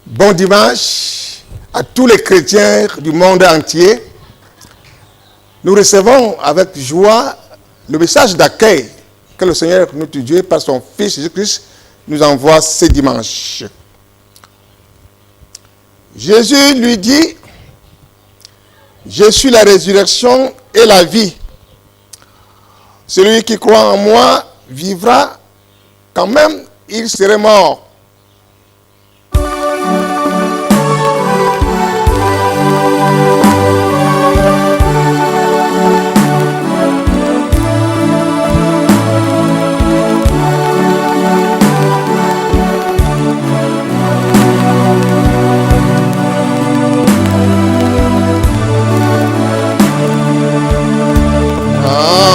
Bon dimanche à tous les chrétiens du monde entier. Nous recevons avec joie le message d'accueil que le Seigneur notre Dieu, par son Fils Jésus-Christ, nous envoie ce dimanche. Jésus lui dit: je suis la résurrection et la vie. Celui qui croit en moi vivra quand même il serait mort.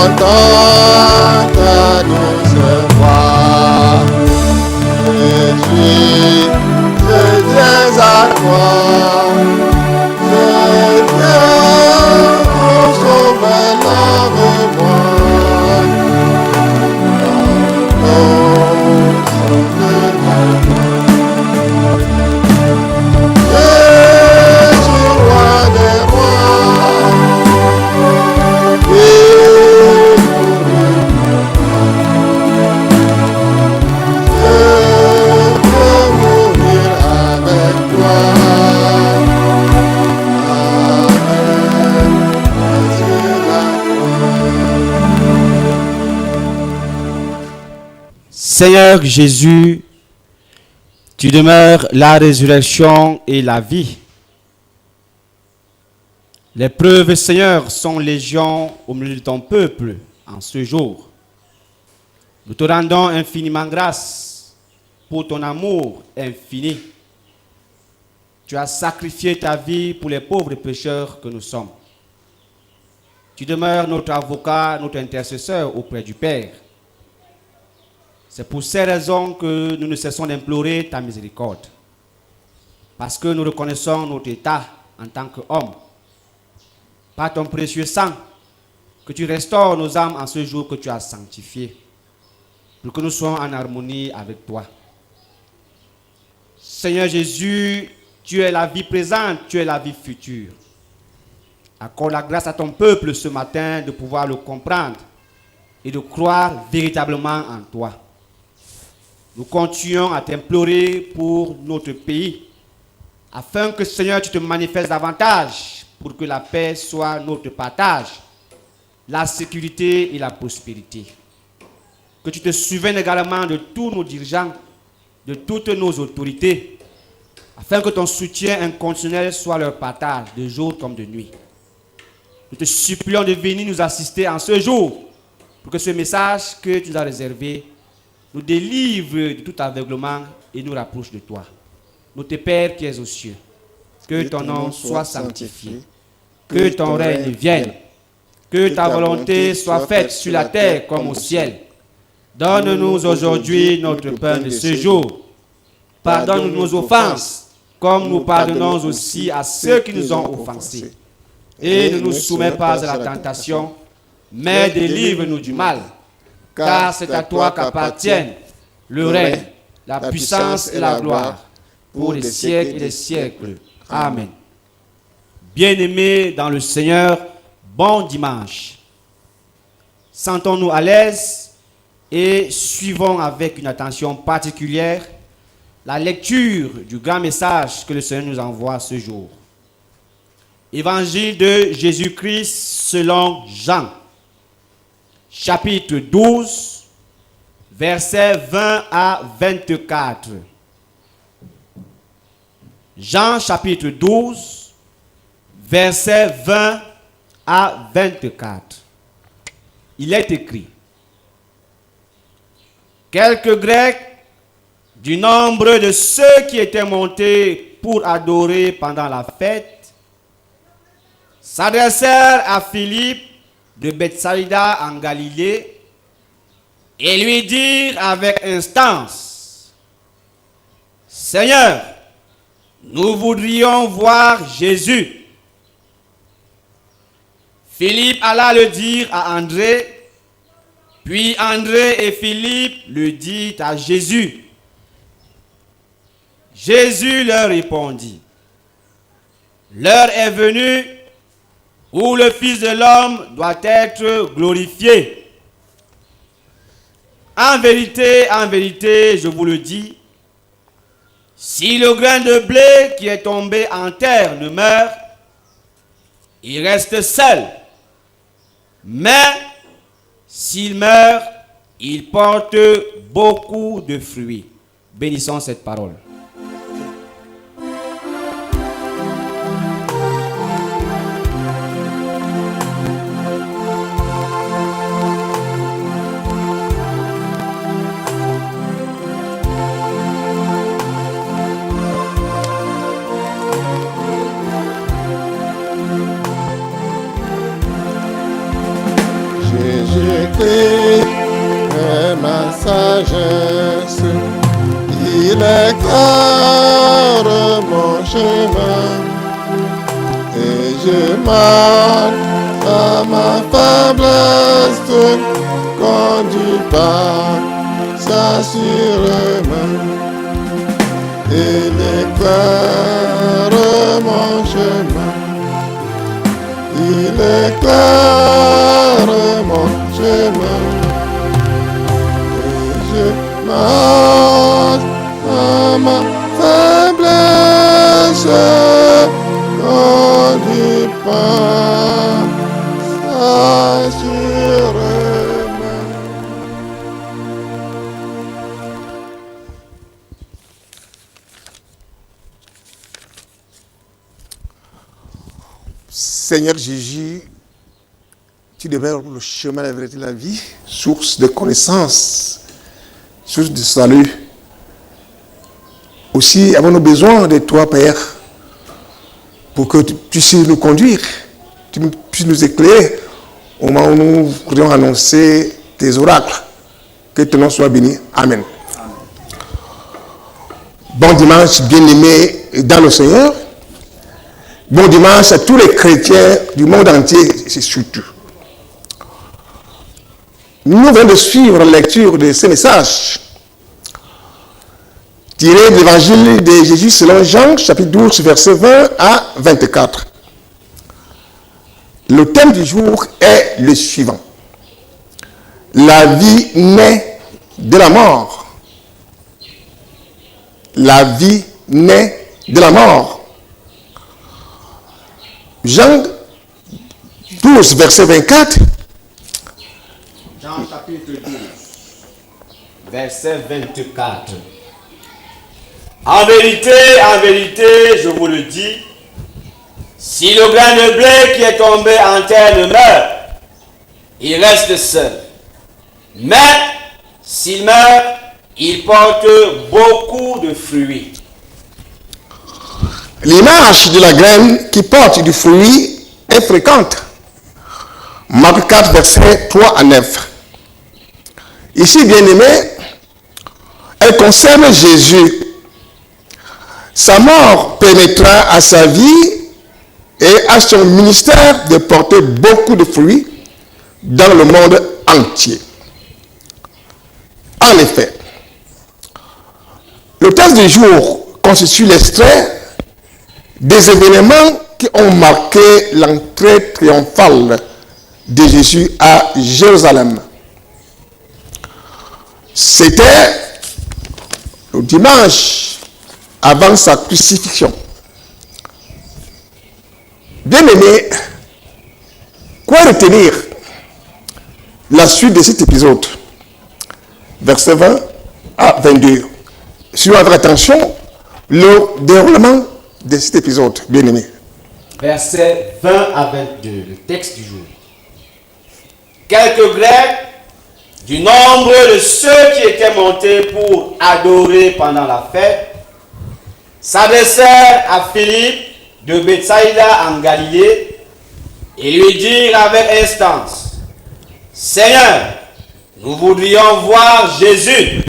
Entends ta douce voix, Jésus, je viens à toi, je viens, mon sauveur, lave-moi. Jésus, roi des rois, Seigneur Jésus, tu demeures la résurrection et la vie. Les preuves, Seigneur, sont légion au milieu de ton peuple en ce jour. Nous te rendons infiniment grâce pour ton amour infini. Tu as sacrifié ta vie pour les pauvres pécheurs que nous sommes. Tu demeures notre avocat, notre intercesseur auprès du Père. C'est pour ces raisons que nous ne cessons d'implorer ta miséricorde. Parce que nous reconnaissons notre état en tant qu'homme. Par ton précieux sang, que tu restaures nos âmes en ce jour que tu as sanctifié. Pour que nous soyons en harmonie avec toi. Seigneur Jésus, tu es la vie présente, tu es la vie future. Accorde la grâce à ton peuple ce matin de pouvoir le comprendre et de croire véritablement en toi. Nous continuons à t'implorer pour notre pays, afin que, Seigneur, tu te manifestes davantage, pour que la paix soit notre partage, la sécurité et la prospérité. Que tu te souviennes également de tous nos dirigeants, de toutes nos autorités, afin que ton soutien inconditionnel soit leur partage, de jour comme de nuit. Nous te supplions de venir nous assister en ce jour, pour que ce message que tu nous as réservé nous délivre de tout aveuglement et nous rapproche de toi. Notre Père qui es aux cieux, que ton nom soit sanctifié, que ton règne vienne, que ta volonté soit faite sur la terre comme au ciel. Donne-nous aujourd'hui notre pain de ce jour. Pardonne-nous nos offenses, comme nous pardonnons aussi à ceux qui nous ont offensés. Et ne nous soumets pas à la tentation, mais délivre-nous du mal. Car c'est à toi qu'appartiennent le règne, la puissance et la gloire, pour les siècles et les siècles. Amen. Bien-aimés dans le Seigneur, bon dimanche. Sentons-nous à l'aise et suivons avec une attention particulière la lecture du grand message que le Seigneur nous envoie ce jour. Évangile de Jésus-Christ selon Jean. Chapitre 12, versets 20 à 24. Jean chapitre 12, versets 20 à 24. Il est écrit: quelques Grecs du nombre de ceux qui étaient montés pour adorer pendant la fête s'adressèrent à Philippe de Bethsaïda en Galilée, et lui dirent avec instance: Seigneur, nous voudrions voir Jésus. Philippe alla le dire à André, puis André et Philippe le dirent à Jésus. Jésus leur répondit, l'heure est venue où le Fils de l'homme doit être glorifié. En vérité, je vous le dis, si le grain de blé qui est tombé en terre ne meurt, il reste seul. Mais s'il meurt, il porte beaucoup de fruits. Bénissons cette parole. Jésus-Christ est ma sagesse, il éclaire mon chemin, et je marche à ma faiblesse, conduit par sa sûrement, il éclaire mon chemin. Il éclaire mon chemin et je marche à ma faiblesse, conduit par assurément. Seigneur Jésus, tu demeures le chemin, la vérité, la vie, source de connaissance, source de salut. Aussi, avons-nous besoin de toi, Père, pour que tu puisses nous conduire, tu puisses nous éclairer au moment où nous voudrions annoncer tes oracles. Que ton nom soit béni. Amen. Bon dimanche, bien-aimés dans le Seigneur. Bon dimanche à tous les chrétiens du monde entier, c'est surtout. Nous venons de suivre la lecture de ce message tiré de l'évangile de Jésus selon Jean, chapitre 12, versets 20 à 24. Le thème du jour est le suivant. La vie naît de la mort. La vie naît de la mort. Jean 12, verset 24. Jean chapitre 12, verset 24. En vérité, je vous le dis, si le grain de blé qui est tombé en terre ne meurt, il reste seul. Mais s'il meurt, il porte beaucoup de fruits. L'image de la graine qui porte du fruit est fréquente. Marc 4, versets 3 à 9. Ici, bien-aimé, elle concerne Jésus. Sa mort permettra à sa vie et à son ministère de porter beaucoup de fruits dans le monde entier. En effet, le texte du jour constitue l'extrait des événements qui ont marqué l'entrée triomphale de Jésus à Jérusalem. C'était le dimanche avant sa crucifixion. Bien-aimé, quoi retenir la suite de cet épisode? Versets 20 à 22. Suivez avec attention le déroulement de cet épisode, bien-aimé. Versets 20 à 22, le texte du jour. Quelques Grecs, du nombre de ceux qui étaient montés pour adorer pendant la fête, s'adressèrent à Philippe de Bethsaïda en Galilée et lui dirent avec instance, « Seigneur, nous voudrions voir Jésus. »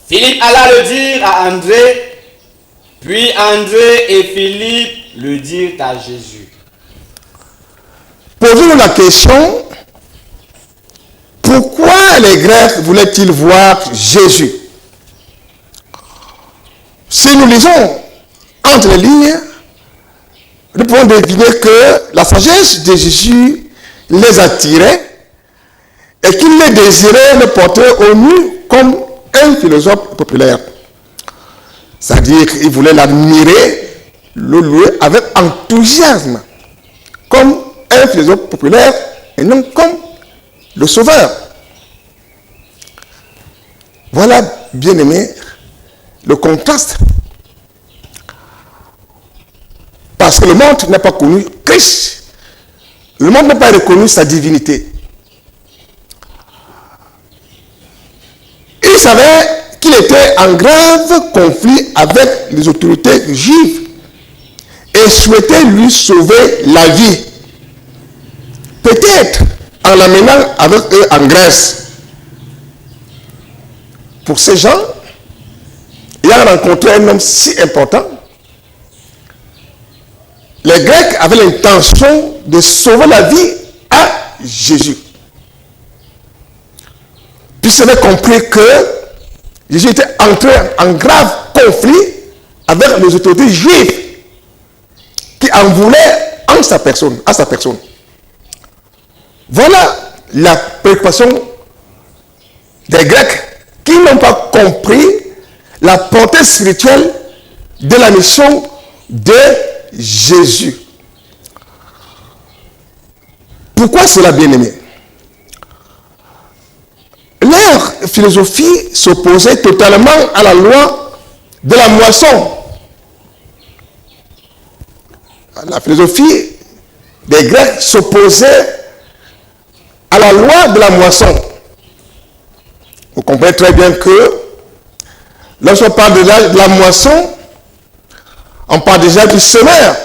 Philippe alla le dire à André, puis André et Philippe le dirent à Jésus. Posons-nous la question, pourquoi les Grecs voulaient-ils voir Jésus? Si nous lisons entre les lignes, nous pouvons deviner que la sagesse de Jésus les attirait et qu'il les désirait le porter au nu comme un philosophe populaire. C'est-à-dire qu'il voulait l'admirer, le louer avec enthousiasme, comme un philosophe populaire et non comme le sauveur. Voilà, bien aimé, le contraste. Parce que le monde n'a pas connu Christ. Le monde n'a pas reconnu sa divinité. Il savait qu'il était en grave conflit avec les autorités juives et souhaitait lui sauver la vie. Peut-être en l'amenant avec eux en Grèce. Pour ces gens, ayant rencontré un homme si important, les Grecs avaient l'intention de sauver la vie à Jésus. Puis ils avaient compris que Jésus était entré en grave conflit avec les autorités juives qui en voulaient à sa personne. Voilà la préoccupation des Grecs qui n'ont pas compris la portée spirituelle de la mission de Jésus. Pourquoi cela, bien-aimé? Leur philosophie s'opposait totalement à la loi de la moisson. La philosophie des Grecs s'opposait à la loi de la moisson. Vous comprenez très bien que lorsqu'on parle de la moisson, on parle déjà du semeur.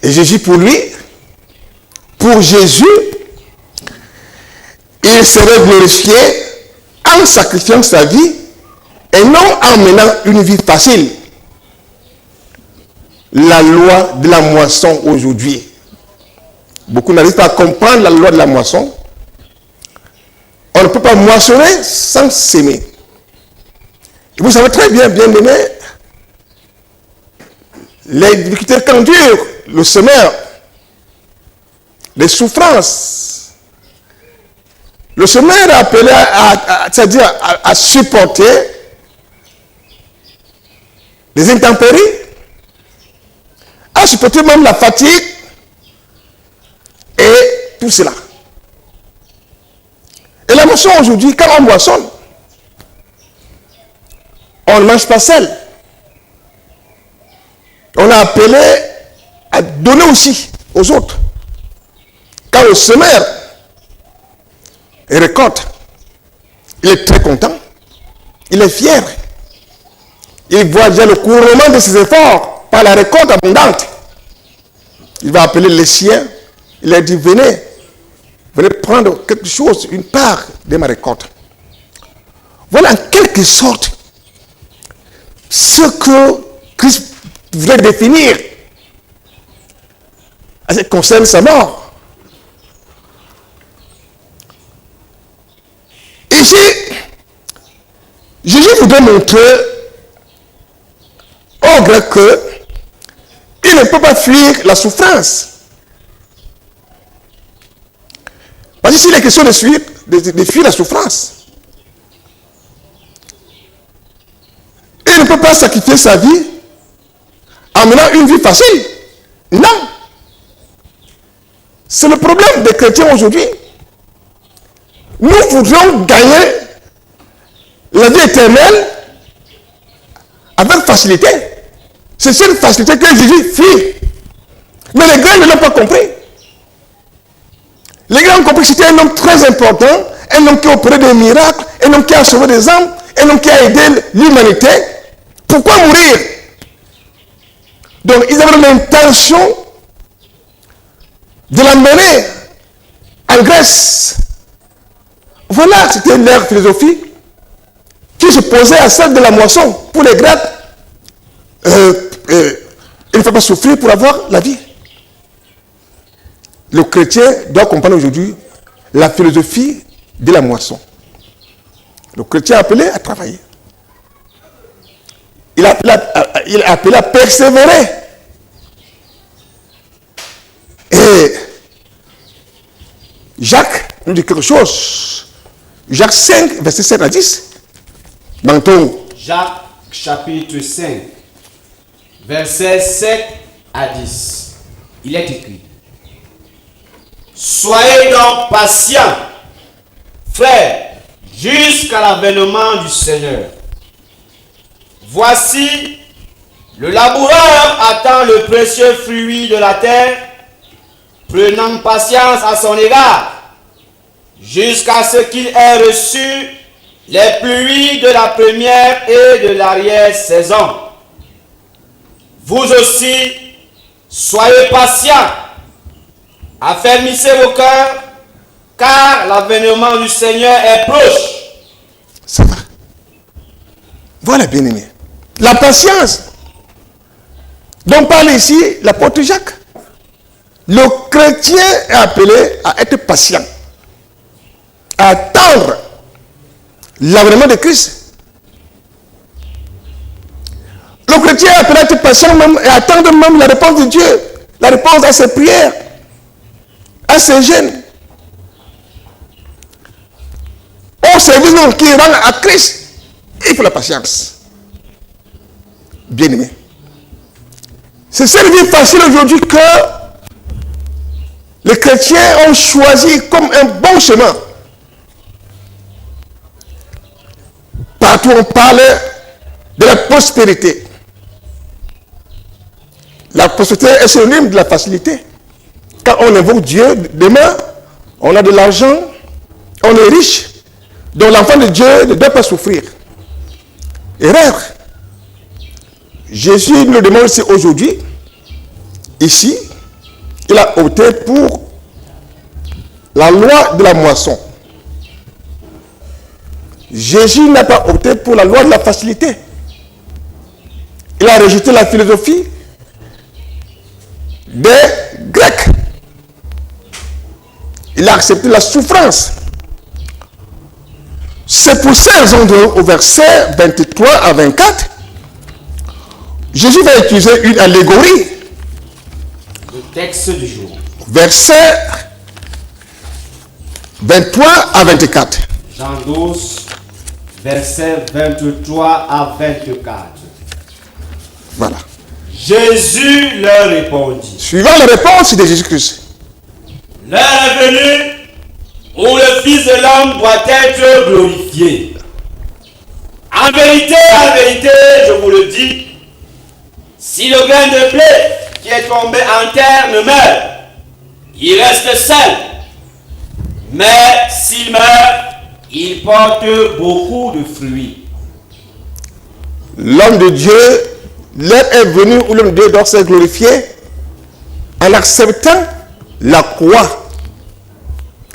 Et Jésus pour Jésus, il serait glorifié en sacrifiant sa vie et non en menant une vie facile. La loi de la moisson aujourd'hui. Beaucoup n'arrivent pas à comprendre la loi de la moisson. On ne peut pas moissonner sans s'aimer. Et vous savez très bien, bien aimé, les difficultés qu'endure le semeur, les souffrances. Le semeur est appelé c'est-à-dire à supporter les intempéries, à supporter même la fatigue et tout cela. Et la moisson aujourd'hui, quand on moissonne, on ne mange pas seul. On a appelé à donner aussi aux autres. Quand le semeur récolte, il est très content, il est fier. Il voit déjà le couronnement de ses efforts par la récolte abondante. Il va appeler les siens, il leur dit venez prendre quelque chose, une part de ma récolte. Voilà en quelque sorte ce que Christ voulait définir à ce qui concerne sa mort. Ici, Jésus voudrait montrer aux Grecs qu'il ne peut pas fuir la souffrance. Parce que s'il est question de fuir la souffrance, il ne peut pas sacrifier sa vie en menant une vie facile. Non. C'est le problème des chrétiens aujourd'hui. Nous voudrions gagner la vie éternelle avec facilité. C'est cette facilité que Jésus fuit. Mais les Grecs ne l'ont pas compris. Les Grecs ont compris que c'était un homme très important, un homme qui a opéré des miracles, un homme qui a sauvé des âmes, un homme qui a aidé l'humanité. Pourquoi mourir? Donc ils avaient l'intention de l'emmener en Grèce. Voilà, c'était leur philosophie qui se posait à celle de la moisson. Pour les Grecs, il ne faut pas souffrir pour avoir la vie. Le chrétien doit comprendre aujourd'hui la philosophie de la moisson. Le chrétien est appelé à travailler. il est appelé à persévérer. Et Jacques nous dit quelque chose. Jacques 5, verset 7 à 10. Menton. Jacques chapitre 5, versets 7 à 10. Il est écrit: Soyez donc patients, frères, jusqu'à l'avènement du Seigneur. Voici, le laboureur attend le précieux fruit de la terre, prenant patience à son égard, jusqu'à ce qu'il ait reçu les pluies de la première et de l'arrière-saison. Vous aussi, soyez patients, affermissez vos cœurs, car l'avènement du Seigneur est proche. Ça va. Voilà, bien-aimé. La patience dont parle ici l'apôtre Jacques. Le chrétien est appelé à être patient, à attendre l'avènement de Christ. Le chrétien est appelé à être patient même, et à attendre même la réponse de Dieu, la réponse à ses prières, à ses jeûnes, au service qui rend à Christ. Il faut la patience. Bien-aimé. C'est cette vie facile aujourd'hui que les chrétiens ont choisi comme un bon chemin. Partout on parle de la prospérité. La prospérité est synonyme de la facilité. Quand on invoque Dieu, demain, on a de l'argent, on est riche. Donc l'enfant de Dieu ne doit pas souffrir. Erreur. Jésus nous le demande aussi aujourd'hui. Ici, il a opté pour la loi de la moisson. Jésus n'a pas opté pour la loi de la facilité. Il a rejeté la philosophie des Grecs. Il a accepté la souffrance. C'est pour ces raisons au verset 23 à 24, Jésus va utiliser une allégorie. Le texte du jour. Verset 23 à 24. Jean 12, verset 23 à 24. Voilà. Jésus leur répondit. Suivant la réponse de Jésus-Christ. L'heure est venue où le Fils de l'homme doit être glorifié. En vérité, je vous le dis, si le grain de blé qui est tombé en terre ne meurt, il reste seul. Mais s'il meurt, il porte beaucoup de fruits. L'homme de Dieu, l'heure est venue où l'homme de Dieu doit se glorifier en acceptant la croix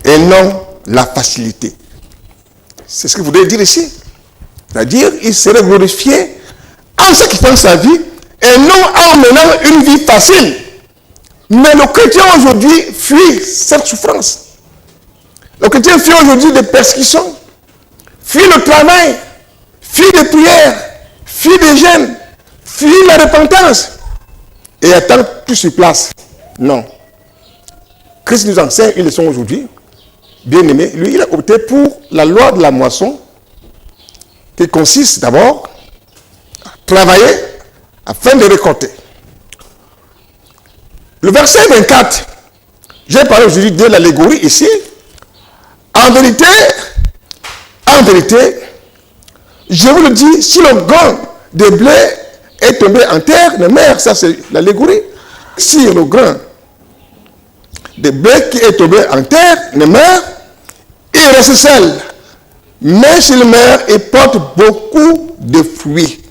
et non la facilité. C'est ce que vous voulez dire ici. C'est-à-dire, il serait glorifié en sacrifiant sa vie et non en menant une vie facile. Mais le chrétien aujourd'hui fuit cette souffrance. Le chrétien fuit aujourd'hui des persécutions, fuit le travail, fuit des prières, fuit des jeûnes, fuit la repentance et attend tout sur place. Non. Christ nous enseigne une leçon aujourd'hui. Bien-aimé, lui, il a opté pour la loi de la moisson qui consiste d'abord à travailler afin de récolter. Le verset 24, j'ai parlé aujourd'hui de l'allégorie ici. En vérité, je vous le dis, si le grain de blé est tombé en terre, ne meurt, ça c'est l'allégorie. Si le grain de blé qui est tombé en terre ne meurt, il reste seul. Mais s'il meurt, il porte beaucoup de fruits.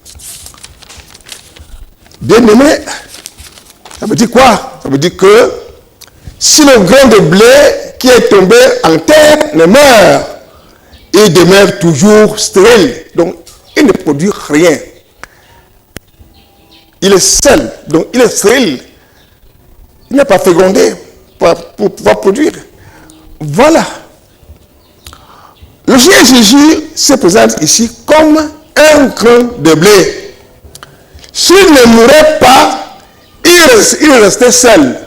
Bien aimé, ça veut dire quoi? Ça veut dire que si le grain de blé qui est tombé en terre ne meurt, il demeure toujours stérile. Donc, il ne produit rien. Il est seul, donc il est stérile. Il n'a pas fécondé pour pouvoir produire. Voilà. Le Seigneur Jésus se présente ici comme un grain de blé. il ne mourait pas, il restait seul.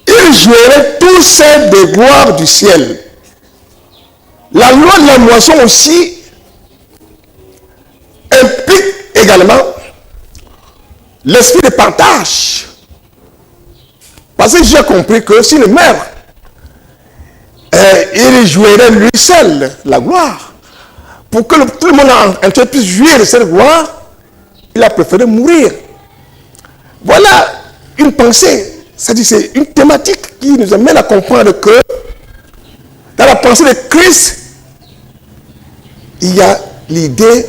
Il jouerait tous ces des gloires du ciel. La loi de la moisson aussi implique également l'esprit de partage. Parce que j'ai compris que s'il meurt, il jouerait lui seul la gloire. Pour que tout le monde entier puisse jouir de cette gloire, il a préféré mourir. Voilà une pensée, c'est-à-dire c'est une thématique qui nous amène à comprendre que dans la pensée de Christ, il y a l'idée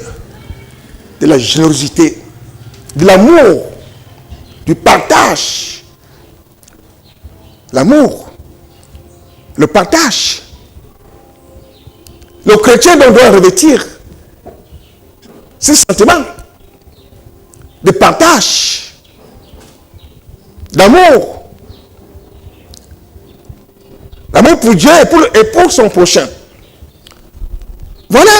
de la générosité, de l'amour, du partage. L'amour, le partage. Le chrétien doit revêtir ce sentiment de partage, d'amour. L'amour pour Dieu et pour son prochain. Voilà.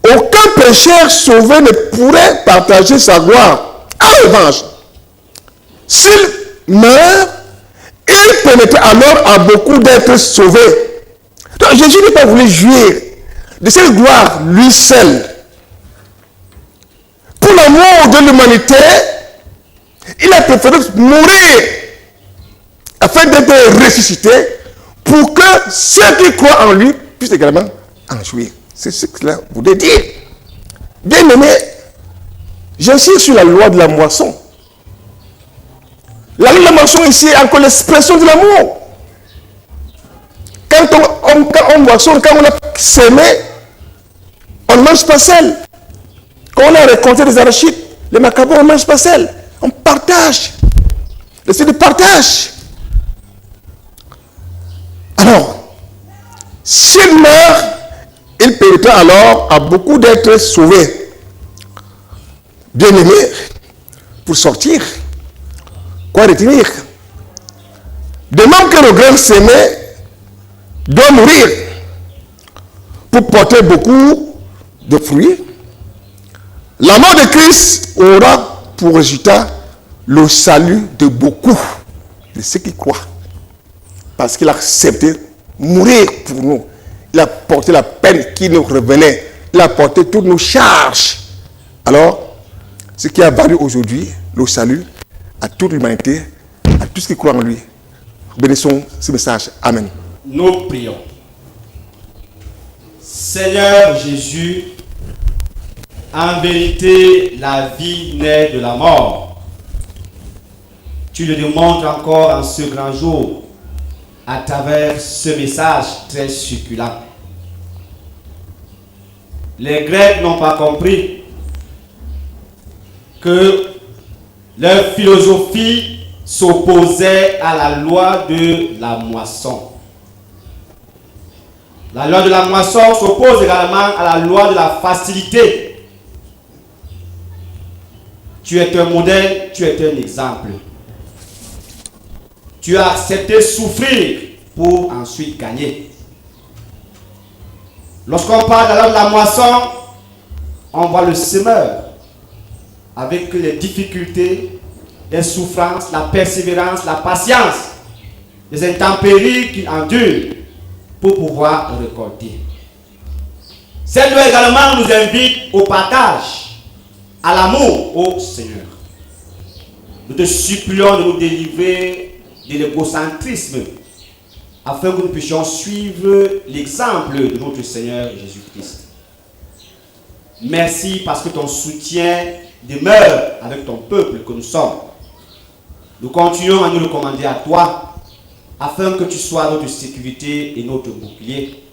Aucun pécheur sauvé ne pourrait partager sa gloire. En revanche, s'il meurt, il permettrait alors à beaucoup d'être sauvés. Donc Jésus n'a pas voulu jouir de cette gloire lui seul. Pour l'amour de l'humanité, il a préféré mourir afin d'être ressuscité pour que ceux qui croient en lui puissent également en jouir. C'est ce que cela voulait dire. Bien aimé, j'insiste sur la loi de la moisson. La loi de la moisson ici est encore l'expression de l'amour. Quand on moissonne, quand on a sémé, on ne mange pas seul. Quand on a récolté des arachides, les macabres, on ne mange pas seul. On partage. C'est du partage. Alors, s'il meurt, il permettra alors à beaucoup d'être sauvés. Bien-aimés, pour sortir, quoi retenir? De même que le grain sémé doit mourir pour porter beaucoup de fruits, la mort de Christ aura pour résultat le salut de beaucoup de ceux qui croient. Parce qu'il a accepté mourir pour nous. Il a porté la peine qui nous revenait. Il a porté toutes nos charges. Alors, ce qui a valu aujourd'hui, le salut à toute l'humanité, à tous ceux qui croient en lui. Bénissons ce message. Amen. Nous prions. Seigneur Jésus, en vérité, la vie naît de la mort. Tu le démontres encore en ce grand jour à travers ce message très succulent. Les Grecs n'ont pas compris que leur philosophie s'opposait à la loi de la moisson. La loi de la moisson s'oppose également à la loi de la facilité. Tu es un modèle, tu es un exemple. Tu as accepté souffrir pour ensuite gagner. Lorsqu'on parle de la loi de la moisson, on voit le semeur avec les difficultés, les souffrances, la persévérance, la patience, les intempéries qu'il endure pour pouvoir récolter. Cette loi également nous invite au partage, à l'amour au Seigneur. Nous te supplions de nous délivrer de l'égocentrisme afin que nous puissions suivre l'exemple de notre Seigneur Jésus-Christ. Merci parce que ton soutien demeure avec ton peuple que nous sommes. Nous continuons à nous recommander à toi afin que tu sois notre sécurité et notre bouclier,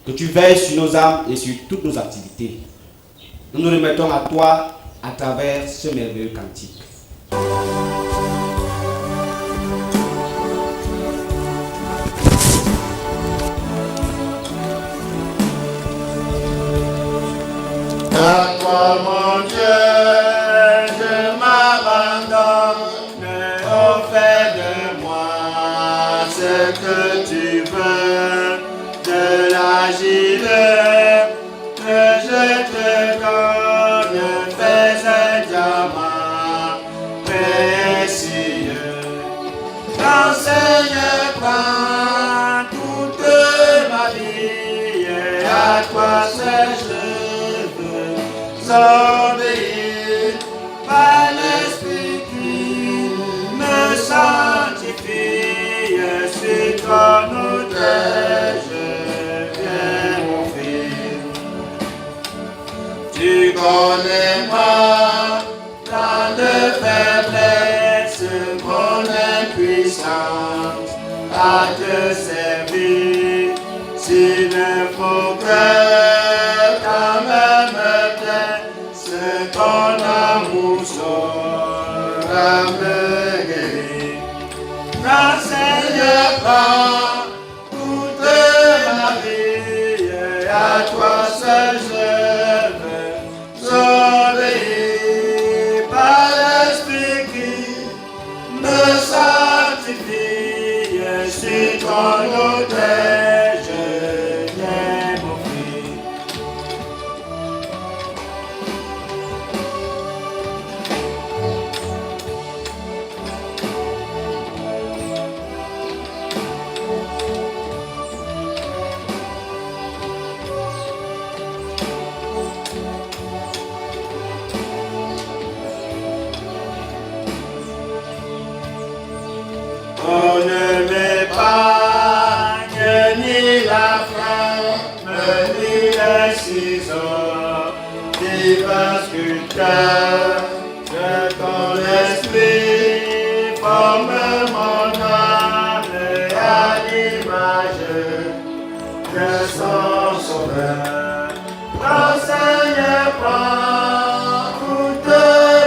que tu veilles sur nos âmes et sur toutes nos activités. Nous nous remettons à toi à travers ce merveilleux cantique. À toi, mon Dieu, je m'abandonne, oh, fais de moi ce que tu veux, de l'agir toi seul je veux obéir par l'Esprit qui me sanctifie. Suis ton autel, je viens mon fils. Tu connais moi tant de faiblesse, mon impuissance à te servir. S'il ne faut que quand même blesse, ton amour saura me guérir. Grand Seigneur, prends toute ma vie, et à toi seul je veux obéir par l'Esprit qui me sanctifie. Je suis ton autel, je viens m'offrir. On ne m'épargne ni la flamme, ni les ciseaux, vive sculpteur de ton esprit, forme mon âme à l'image de son sauveur. Ton Seigneur prend toute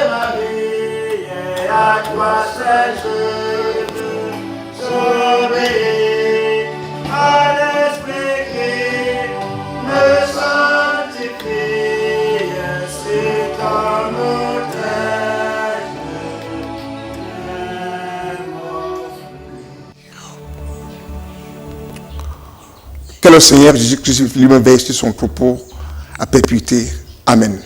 ma vie, et à toi seul je obéir à l'Esprit qui me sanctifie. C'est ton autel, je m'offre. Que le Seigneur Jésus-Christ lui-même veille sur son troupeau à perpétuité. Amen.